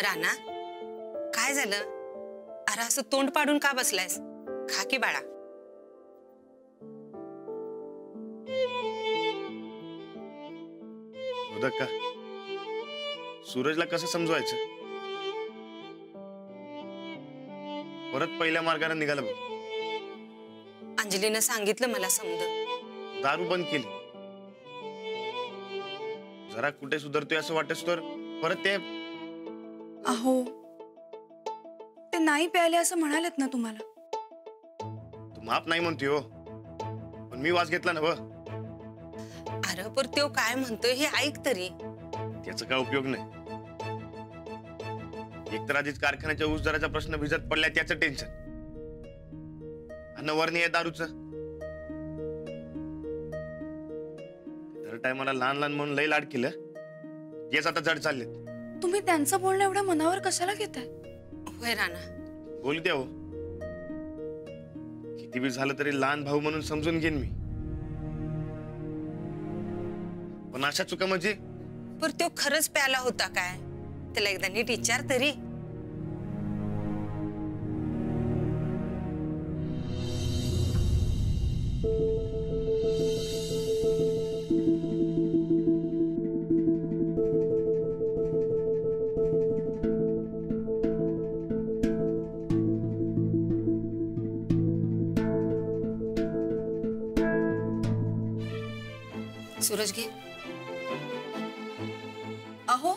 राणा, काय झालं? अरे असं तोंड पाडून का बसलायस? खा की बाळा. उदक का? सूरजला कसं समजवायचं? परत पहिल्या मार्गाने निघाला बघ. अंजलीनं सांगितलं मला समज. दारू बंद केली. जरा कुठे सुधारतोय असं वाटस तर परत ते. अहो, ते नाही प्यायले असं म्हणालेत ना तुम्हाला? तू माफ नाही म्हणतोय हो, पण मी वास घेतला ना व. अरे पर तो काय म्हणतोय हे ऐक तरी. त्याचा काय उपयोग नाही. एकतर आधीच कारखान्याच्या ऊस दराचा प्रश्न भिजत पडलाय, त्याचं टेन्शन. आणि वरणी आहे दारूचं. दर टायमाला लहान लहान म्हणून लई लाड केलं, हेच आता जड चाललेत. तुम्ही त्यांचं बोलणं एवढ्या मनावर कशाला घेताय? होय राणा, बोलू द्या हो. किती बी झालं तरी लहान भाऊ म्हणून समजून घेईन मी. पण अशा चुका म्हणजे? पर तो खरंच प्याला होता काय? त्याला एकदा नीट विचार तरी. सूरज घे. अहो,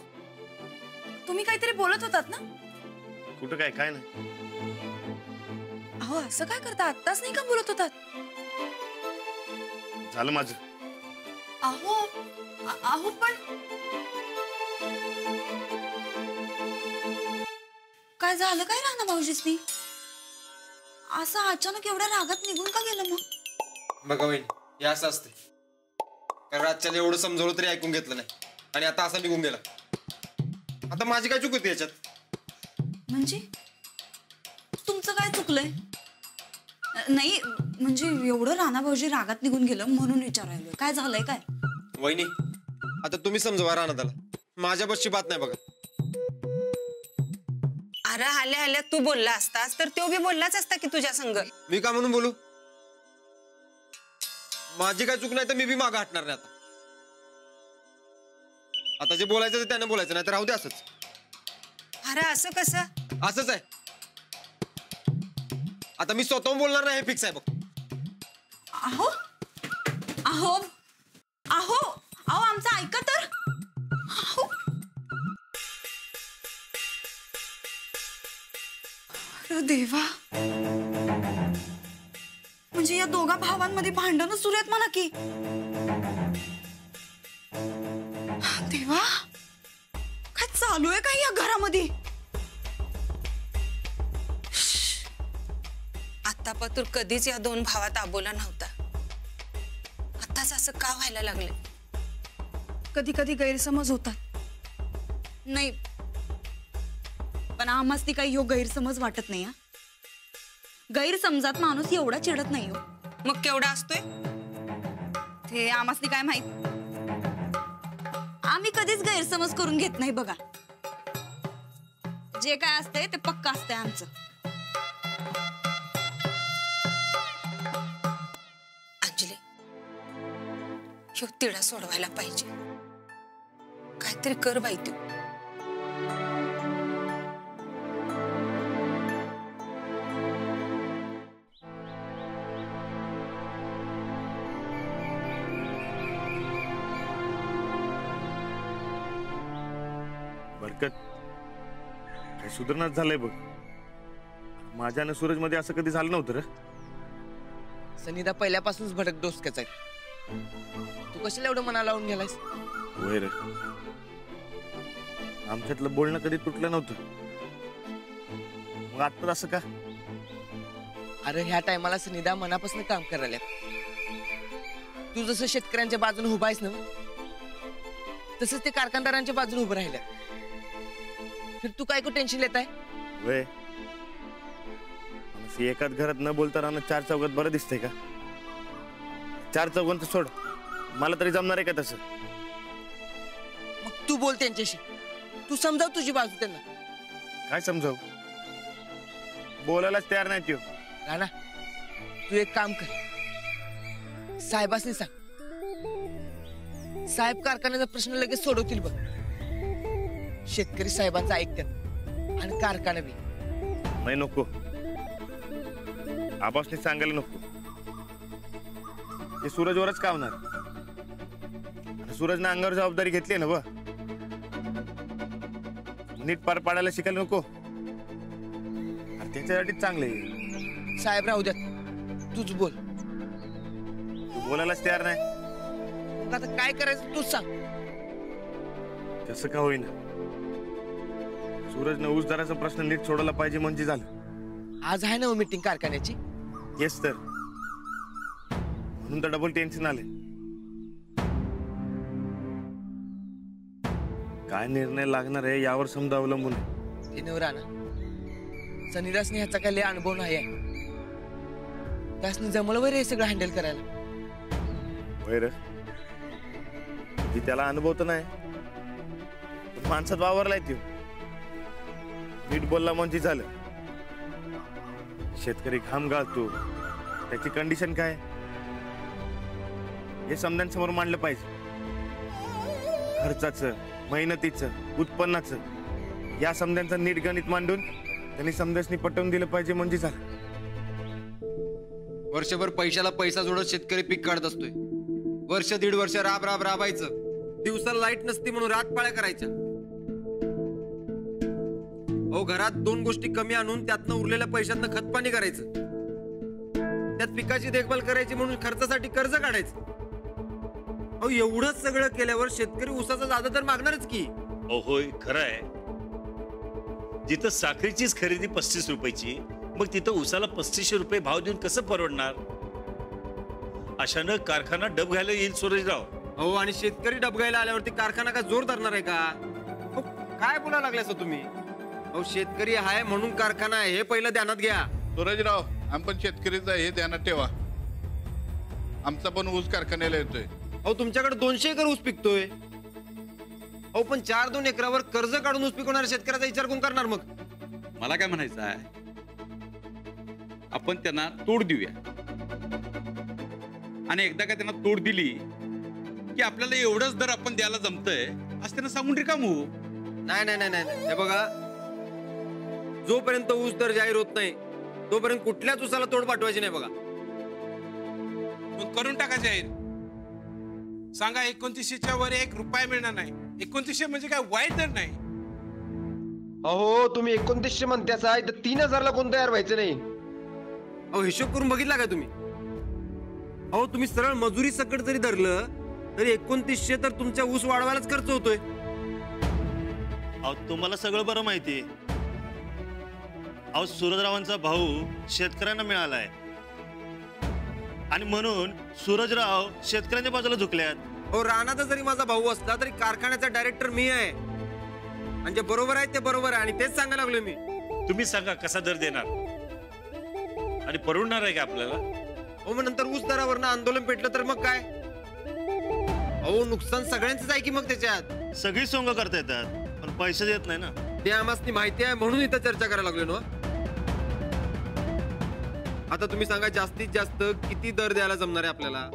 तुम्ही काहीतरी बोलत होतात ना? कुठं काय काय नाही. अहो असं काय करता? आत्ताच नाही का बोलत होतात? झालं माझं. अहो अहो पण काय झालं काय राणा भाऊजीसनी? असं अचानक एवढ्या रागात निघून का गेलं मग? बघा वहिनी, हे असं असते. कारण रातच्याला एवढं समजवलं तरी ऐकून घेतलं नाही, आणि आता असा निघून गेला. आता माझी काय चूक होती याच्यात? म्हणजे तुमचं काय चुकलंय? नाही म्हणजे एवढं राणा भाऊजी रागात निघून गेलं म्हणून विचारायला. काय झालंय काय? वहिनी, आता तुम्ही समजवा राणादाला. माझ्या बसची बात नाही बघा. अरे आल्या आल्या तू बोलला असतास तर तो बी बोललाच असता की तुझ्या संग. मी का म्हणून बोलू? माझी काय चूक नाही तर मी बी मागं हटणार नाही आता. आता जे बोलायचं ते त्यानं बोलायचं, नाही तर राहू दे असंच. अरे असं कसं? असंच आहे. आता मी स्वतःहून बोलणार नाही, हे फिक्स आहे बघ. अहो अहो अहो अहो आमचं ऐका तर. अहो अरे देवा, म्हणजे या दोघा भावांमध्ये भांडणं सुरू आहेत म्हणा की. देवा, काय चालू आहे काय या घरामध्ये? आतापासून कधीच या दोन भावात आबोला नव्हता. आताच असं का व्हायला लागले? कधी कधी गैरसमज होतात. नाही पण आम्हास ती काही ह्यो गैरसमज वाटत नाही. गैरसमजात माणूस एवढा चिडत नाही हो. मग केवढा असतोय ते आम्हास ती काय माहित. आम्ही कधीच गैरसमज करून घेत नाही बघा. जे काय असतंय ते पक्का असतंय आमचं. अंजली, ह्यो तिढा सोडवायला पाहिजे. काहीतरी कर बाई तू. बरकत, काय सुधारणाच झालंय बघ. माझ्यानं सूरज मध्ये असं कधी झालं नव्हतं रे. सनीदा पहिल्यापासूनच भटक डोसक्याचा आहे. तू कशाला एवढं मनाला लावून गेलायस? होय रे, आमच्यातलं बोलणं कधी तुटलं नव्हतं. मग आता असं का? अरे ह्या टायमाला सनीदा मनापासून काम करायला. तू जसं शेतकऱ्यांच्या बाजूने उभा आहेस ना, तसंच ते कारखानदारांच्या बाजूने उभं राहिल्या. फिर तू काय को टेन्शन लेत आहे? वय एकाच घरात न बोलता राहणं चार चौघात बरं दिसतंय का? चार चौघांचं सोड, मला तरी जमणार आहे का तसं? मग तू बोल त्यांच्याशी. तू समजाव तुझी बाजू त्यांना. काय समजावू? बोलायलाच तयार नाही त्यो. राणा तू एक काम कर, साहेबासनी सांग. साहेब कारखान्याचा प्रश्न लगेच सोडवतील बघ. शेतकरी साहेबांचं ऐकतात आणि कारखाना बी. नाही नको, आबासने सांगायला नको. हे सूरजवरच का होणार? सूरजने अंगावर जबाबदारी घेतली ना व, नीट पार पाडायला शिकायला नको? त्याच्यासाठीच चांगले. साहेब राहू द्यात, तूच बोल. तू बोलायलाच तयार नाही. आता काय करायचं तूच सांग. कसं का होईना, सूरजनं ऊसदाराचा प्रश्न नीट सोडवला पाहिजे म्हणजे झालं. आज आहे ना मीटिंग कारखान्याची? येस तर, म्हणून तर डबल टेन्शन आले. काय निर्णय लागणार आहे यावर समजा अवलंबून आहे. ते नव राणा, सनीदासने ह्याचा काही अनुभव नाही आहे. त्यासनी जमलं वगैरे हे सगळं हँडल करायला. वैर त्याला अनुभव तर नाही, पण माणसात वावरलाय त्यो. नीट बोलला म्हणजे झालं. शेतकरी घाम गाळतो, त्याची कंडिशन काय हे समद्यांसमोर मांडलं पाहिजे. खर्चाचं, मेहनतीचं, उत्पन्नाचं या समद्यांचं नीट गणित मांडून त्यांनी समद्यांनी पटवून दिलं पाहिजे म्हणजे झालं. वर्षभर पैशाला पैसा जोडत शेतकरी पीक काढत असतोय. वर्ष दीड वर्ष राबायचं. दिवसाला लाईट नसती म्हणून रातपाळ्या करायच्या. अहो घरात 2 गोष्टी कमी आणून त्यातनं उरलेल्या पैशातनं खतपाणी करायचं. त्यात पिकाची देखभाल करायची म्हणून खर्चासाठी कर्ज काढायचं. अहो एवढंच सगळं केल्यावर शेतकरी ऊसाचा जादा तर मागणारच की. होय खरं आहे. जिथं साखरेचीच खरेदी 35 रुपयाची, मग तिथं ऊसाला 3500 रुपये भाव देऊन कसं परवडणार? अशानं कारखाना डब घ्यायला येईल सूरजराव. हो, आणि शेतकरी डबगायला आल्यावरती कारखाना का जोर धरणार आहे का? काय बोलायला लागल्यास तुम्ही? अहो शेतकरी आहे म्हणून कारखाना आहे, हे पहिलं ध्यानात घ्या. सूरजराव, आम्ही पण शेतकरीच आहे हे ध्यानात ठेवा. आमचा पण ऊस कारखान्याला येतोय. अहो तुमच्याकडे 200 एकर ऊस पिकतोय. अहो पण 4-2 एकरावर कर्ज काढून ऊस पिकवणाऱ्या शेतकऱ्याचा विचार कोण करणार मग? मला काय म्हणायचं आहे, आपण त्यांना तोड देऊया. आणि एकदा का त्यांना तोड दिली की आपल्याला एवढंच दर आपण द्यायला जमतंय असं त्यांना सांगून रिकाम होऊ. नाही. हे बघा, जोपर्यंत ऊस दर जाहीर होत नाही तोपर्यंत कुठल्याच ऊसाला तोड पाठवायची नाही. बघा मग करून टाका जाहीर. सांगा 2900च्या वर 1 रुपया मिळणार नाही. 2900 म्हणजे काय वाईट दर नाही. अहो तुम्ही 2900 म्हणत्याच आहे तर 3000ला कोण तयार व्हायचं नाही. अहो हिशोब करून बघितला का तुम्ही? अहो तुम्ही सरळ मजुरी सकट जरी धरलं तरी 2900 तर तुमच्या ऊस वाढवायलाच खर्च होतोय. अहो तुम्हाला सगळं बरं माहिती. अहो सूरजरावांचा भाऊ शेतकऱ्यांना मिळालाय आणि म्हणून सूरजराव शेतकऱ्यांच्या बाजूला झुकल्यात. हो, राणाचा जरी माझा भाऊ असला तरी कारखान्याचा डायरेक्टर मी आहे. आणि जे बरोबर आहे ते बरोबर आहे आणि तेच सांगायला लागलो मी. तुम्ही सांगा कसा दर देणार आणि परवडणार आहे का आपल्याला? हो, मग नंतर ऊस दरावरनं आंदोलन पेटलं तर मग काय? अहो नुकसान सगळ्यांचंच आहे की मग त्याच्यात. सगळी सोंग करता येतात पण पैसे देत नाही ना. ते आम्हाला माहिती आहे म्हणून इथं चर्चा करायला लागलो ना. आता तुम्ही सांगा जास्तीत जास्त किती दर द्यायला जमणार आहे आपल्याला?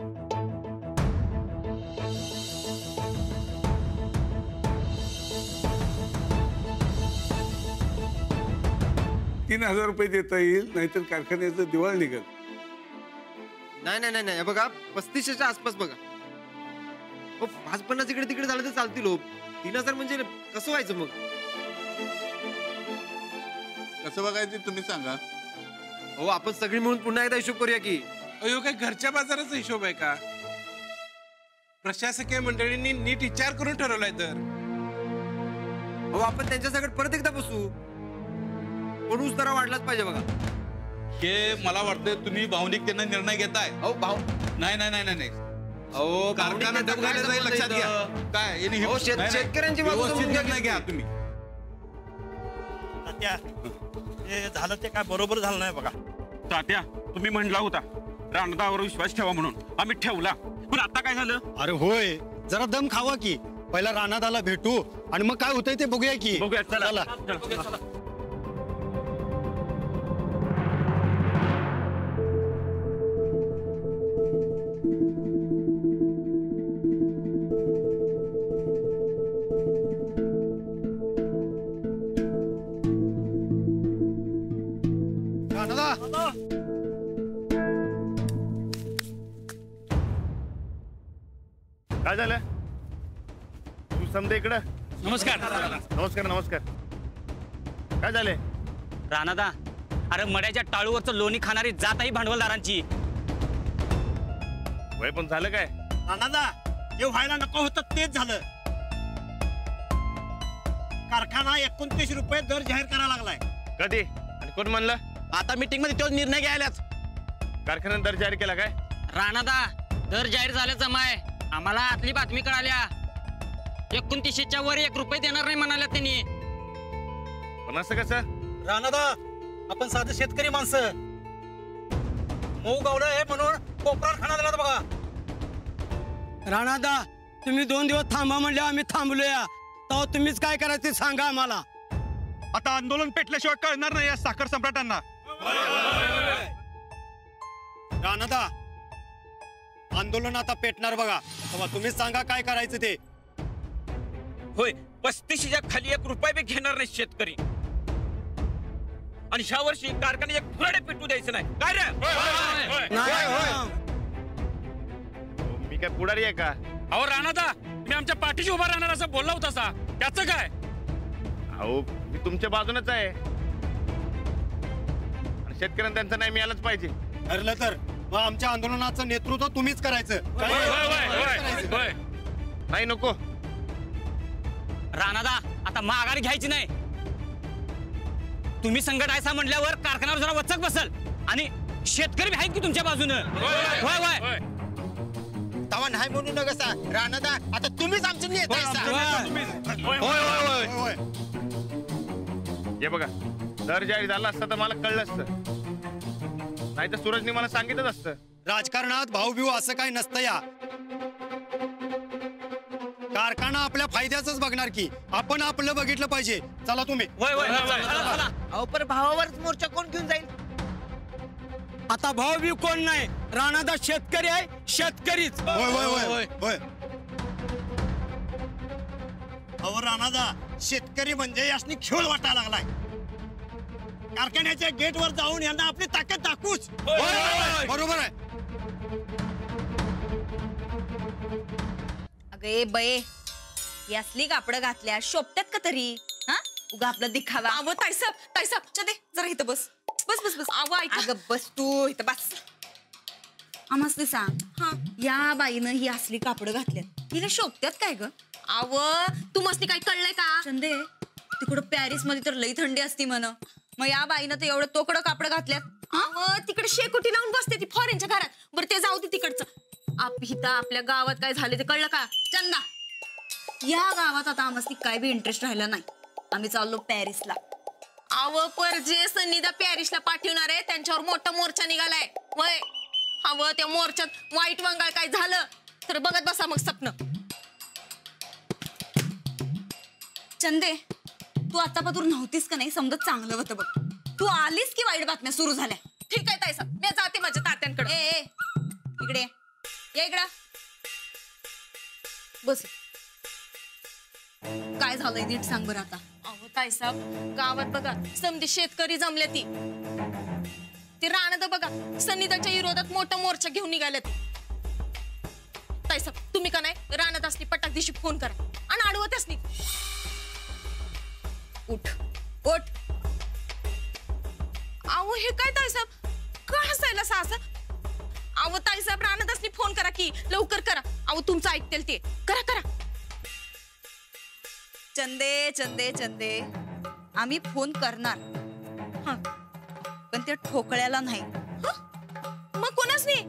3000 रुपये देता येईल, नाहीतर कारखान्याचं दिवाळ निघेल. नाही हे बघा 3500च्या आसपास बघा. 5-50 इकडे तिकडे झालं तर चालतील. 3000 म्हणजे कसं व्हायचं मग? कसं बघायचं तुम्ही सांगा. हो, आपण सगळी मिळून पुन्हा एकदा हिशोब करूया की. अयो काय घरच्या बाजाराचा हिशोब आहे का? प्रशासकीय मंडळींनी नीट विचार करून ठरवलाय तर. हो, आपण त्यांच्या सगळं परत एकदा बसू. पण ऊस दरा वाढलाच पाहिजे बघा. हे मला वाटतं तुम्ही भावनिकतेने निर्णय घेताय. अहो भाव नाही. अहो कारखाना डबघायला जाईल, लक्षात घ्या. काय शेतकऱ्यांची बाजू समजून निर्णय घ्या तुम्ही. हे झालं ते काय बरोबर झालं नाही बघा. तात्या, तुम्ही म्हणला होता राणदावर विश्वास ठेवा म्हणून, आम्ही ठेवला. पण आता काय झालं? अरे होय, जरा दम खावा की. पहिला राणादाला भेटू आणि मग काय होतंय ते बघूया की. बघूया, चला. काय झालं? तू समजा इकडं. नमस्कार. नमस्कार नमस्कार. काय झाले? राणादा, अरे मड्याच्या टाळूवरचं लोणी खाणारी जात आहे भांडवलदारांची. वय पण झालं काय? राणादा, जे व्हायला नको होतं तेच झालं. कारखाना 29 रुपये दर जाहीर करायला लागलाय. कधी आणि कोण म्हणलं? आता मीटिंग मध्ये तोच निर्णय घ्यायलाच. कारखान्याने दर जाहीर केला काय? राणादा, दर जाहीर झाल्याचं माय आम्हाला आतली बातमी कळाल्या. 29च्या वर 1 रुपये देणार नाही म्हणाल्या त्यांनी. पण असं कसं? राणादा, आपण साधे शेतकरी माणसं मऊ गावलं आहे म्हणून कोपरात खाना दिला बघा. राणादा, तुम्ही 2 दिवस थांबा म्हणले, आम्ही थांबलोया. तर तुम्हीच काय करायचं ते सांगा आम्हाला. आता आंदोलन पेटल्याशिवाय कळणार नाही या साखर सम्राटांना. राणादा, आंदोलन आता पेटणार बघा. तेव्हा तुम्हीच सांगा काय करायचं ते. होय, 35च्या खाली 1 रुपया बी घेणार नाही शेतकरी. आणि ह्या वर्षी कारखाने एक फुरडे पेटू द्यायचं नाही. काय रे? मी काय पुढारी आहे का? अहो राणादा, मी आमच्या पाठीशी उभा राहणार असं बोलला होता सा. त्याचं काय? अहो मी तुमच्या बाजूनच आहे. आणि शेतकऱ्यांना त्यांचं नाही मिळालंच पाहिजे. ठरलं तर मग आमच्या आंदोलनाचं नेतृत्व तुम्हीच करायचं. नाही नको. राणादा, आता माघार घ्यायची नाही. तुम्ही संकट आहे म्हटल्यावर कारखान्यावर जरा वचक बसल. आणि शेतकरी आहेत की तुमच्या बाजूनं. तवा नाही म्हणू नका सा. राणादा, आता तुम्हीच आमचे नेते आहे. हे बघा, दर जाहीर झाला असता तर मला कळलं असतं. नाही तर सूरजने मला सांगितलं असतं. राजकारणात भाऊ असं काही नसतं या. कारखाना आपल्या फायद्याच बघणार की आपण आपलं बघितलं पाहिजे. चला तुम्ही. अहो पण भावावरच मोर्चा कोण घेऊन जाईल? आता भाऊ कोण नाही. राणादा शेतकरी आहे, शेतकरीच. अहो राणादा, शेतकरी म्हणजे यासनी खेळ वाटायला लागलाय. कारखान्याच्या गेटवर जाऊन यांना आपली ताकद दाखवूच. बरोबर आहे. अगे बये, ही असली कापडं घातल्या शोभत्यात का तरी? हा, उगा आपला दिखावा. अहो ताईसाब चले जरा इथं बस. बस. अगं बस तू इथं बस. आम्हाला सांग, हा या बाईनं ही असली कापडं घातल्यात, हिला शोभत्यात काय ग? अव तू मस्ती काय कळलंय का? चंदे, तिकडं पॅरिस मध्ये तर लई थंडी असती म्हण. मग या बाईनं तर एवढं तोकडं कापडं घातल्यात. तिकडे शेकोटी लावून बसते ती फॉरेनच्या घरात. बरं ते जाऊ दे तिकडचं. हिता आपल्या गावात काय झाले ते कळलं का? चंदा, या गावात आता आम्हाला काय बी इंटरेस्ट राहिला नाही. आम्ही चाललो पॅरिसला. अव पर जे सन्निधा पॅरिसला पाठवणार आहे त्यांच्यावर मोठा मोर्चा निघालाय. वय हवं त्या मोर्चात वाईट वंगाळ काय झालं तर बघत बसा मग स्वप्न. चंदे, तू आतापासून नव्हतीस का नाही समजत चांगलं होतं बघ. तू आलीस की वाईट बातम्या सुरू झाल्या. ठीक आहे ताईसा, मी जाते माझ्या तात्यांकडे. इकडे या. इकडं बस. काय झालंय नीट सांग बरं आता. अहो ताईसाब, गावात बघा समधी शेतकरी जमले. ती राणादा बघा सन्निधाच्या विरोधात मोठा मोर्चा घेऊन निघाल्यात. ताईसाब, तुम्ही का नाही राणादासनी पटाक दिवशी फोन करा आणि अडवतच नाही. उठ. अहो हे काय ताईसाब, का हसायला सासं? अहो ताईसाब, राणादासनी फोन करा की लवकर करा. अहो तुमचं ऐकतील ते. करा. चंदे, आम्ही फोन करणार, पण त्या ठोकळ्याला नाही. मग कोणाच नाही?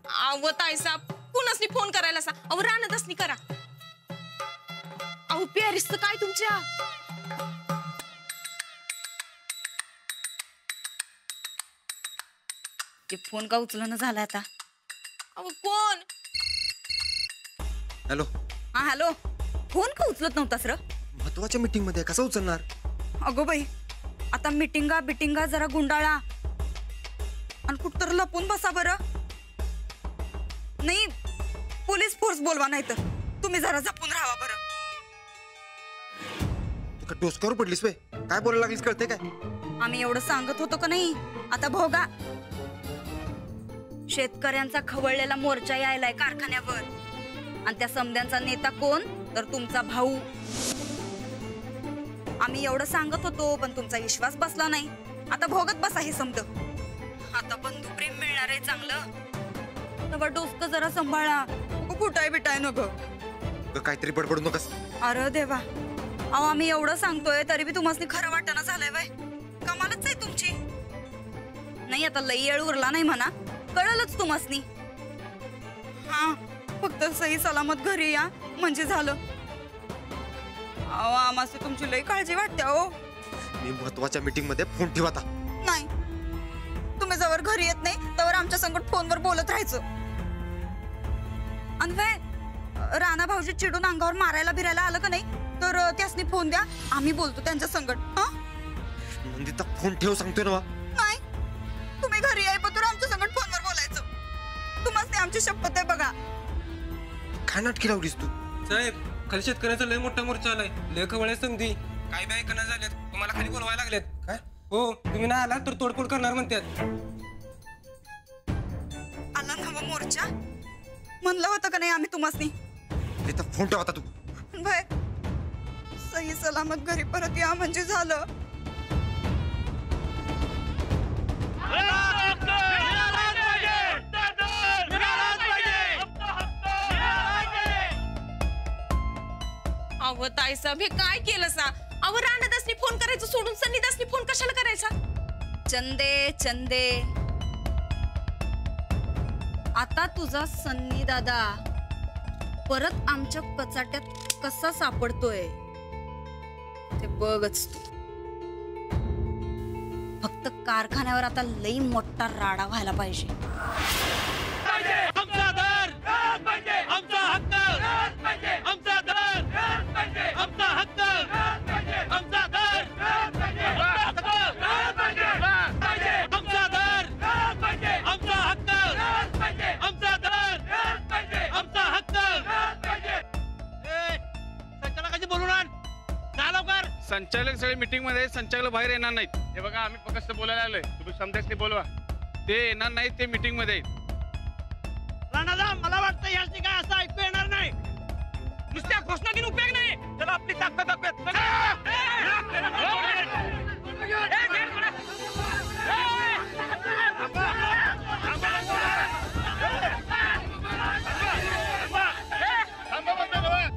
अहो ताईसाब, कोणाच नाही फोन करायला सा. अहो राणादासनी करा. अहो पॅरिसचं काय तुमच्या? ते फोन का उचलणं झाला आता? अहो कोण? हॅलो. हा हॅलो. फोन का उचलत नव्हतास र? महत्वाच्या मीटिंग मध्ये कसं उचलणार? अगो बाई, आता मीटिंगा जरा गुंडाळा आणि कुठं तर लपून बसा बरं. नाही, पोलीस फोर्स बोलवा, नाही तर तुम्ही जरा जपून राहा बरं. डोसकावर पडलीस वे? काय बोलायला लागलीस कळते काय? आम्ही एवढं सांगत होतो का नाही? आता भोगा. शेतकऱ्यांचा खवळलेला मोर्चा यायलाय कारखान्यावर आणि त्या समद्यांचा नेता कोण? तर तुमचा भाऊ. आम्ही एवढं सांगत होतो पण तुमचा विश्वास बसला नाही. आता भोगत बसा हे समज. आता बंधुप्रेम मिळणार आहे चांगलं. तेव्हा डोसक जरा सांभाळा. फुटाय बिटाय नको. काहीतरी बडबडू नकस. अरे देवा, अहो आम्ही एवढं सांगतोय तरी बी तुम्हाला खरं वाटणं झालंय वय. कमालच आहे तुमची. नाही आता लई येळ उरला नाही म्हणा, कळलंच तुम्हासनी. हा, फक्त सही सलामत घरी या म्हणजे झालं. अहो आम्हाला तुमची लई काळजी वाटते. हो मी महत्वाच्या मीटिंग मध्ये फोन ठेवता नाही. तुम्ही जवळ घरी येत नाही तवर आमच्या संकट फोनवर बोलत राहायचं. आणि राणा भाऊजी चिडून अंगावर मारायला बिरायला आलं का नाही तर त्यासनी फोन द्या, आम्ही बोलतो त्यांच्या संकट. नंदिता फोन ठेव सांगतोय ना. नाही, तुम्ही घरी आहे पण आमच्या संकट फोनवर बोलायचं. तुम्हाला आमची शपथ आहे बघा. काय नाटकी लावलीस तू? साहेब, खाली शेतकऱ्याचा लय मोठा मोर्चा आलाय. लय खवळ्या समधी काय बाय कना झाल्यात. तुम्हाला खाली बोलवायला लागलेत. काय हो, तुम्ही नाही आला तर तोडफोड करणार म्हणतात. आला नवा मोर्चा म्हणलं होतं का नाही आम्ही तुम्हासनी? फोन ठेव आता तू. भाई सही सलामत घरी परत या म्हणजे झालं. अव ताईसाहेब, हे काय केलं सा? अव राणादासनी फोन करायचं सोडून सन्नीदासनी फोन कशाला करायचा? चंदे चंदे, आता तुझा सन्नी दादा परत आमच्या कचाट्यात कसा सापडतोय ते बघच तू. फक्त कारखान्यावर आता लई मोठा राडा व्हायला पाहिजे. आमचा दर, आमचा हक्क, आमचा दर, आमचा हक्क, आमचा दर, आमचा दर, आमचा हक्क, आमचा दर, आमचा हक्क. संचालकाची बोलून आण जा लवकर. संचालक सगळे मीटिंग मध्ये, संचालक बाहेर येणार नाहीत. हे बघा, आम्ही फक्त बोलायला आलोय. तुम्ही समजायचे बोलवा. ते येणार नाहीत, ते मीटिंग मध्ये. राणादा, मला वाटतं याची काय असं ऐकू येणार नाही. नुसत्या घोषणा घेऊन उपयोग नाही. त्याला आपली ताकद दाखवत.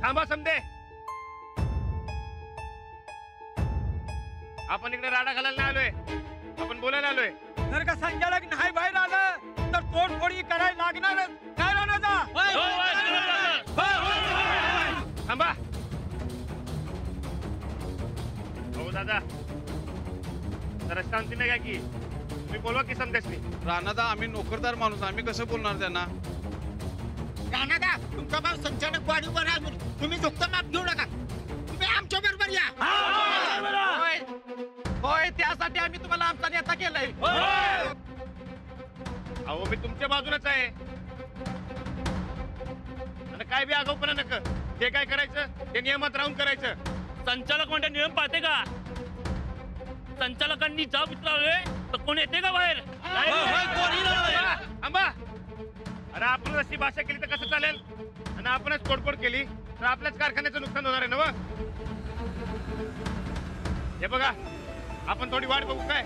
थांबा समदे. आपण इकडे राडा घालायला आलोय, आपण बोलायला आलोय. जर का संचालक नाही बाहेर आलं तर तोडफोडी करायला लागणारच. काय राणादा? थांबा. हो दादा, जरा शांतीने घ्या की. तुम्ही बोलवा की समदेशनी. राणादा, आम्ही नोकरदार माणूस, आम्ही कसं बोलणार त्यांना? राणादा, तुमचा भाऊ संचालक वाढीवर आहे, तुम्ही झुकतं माप घेऊ नका. तुम्ही आमच्या बरोबर या. होय, त्यासाठी आम्ही तुम्हाला आमचा नेता केलाय. अहो, मी तुमच्या बाजूलाच आहे. आणि काय बी आगाऊपणा नका. ते काय करायचं ते नियमात राहून करायचं. संचालक म्हणजे नियम पाळते का? संचालकांनी जाब विचारले तर कोण येते का बाहेर? थांबा. अरे आपण अशी भाषा केली तर कसं चालेल? आणि आपणच तोडफोड केली तर आपल्याच कारखान्याचं नुकसान होणार आहे ना. हे बघा, आपण थोडी वाट बघू काय.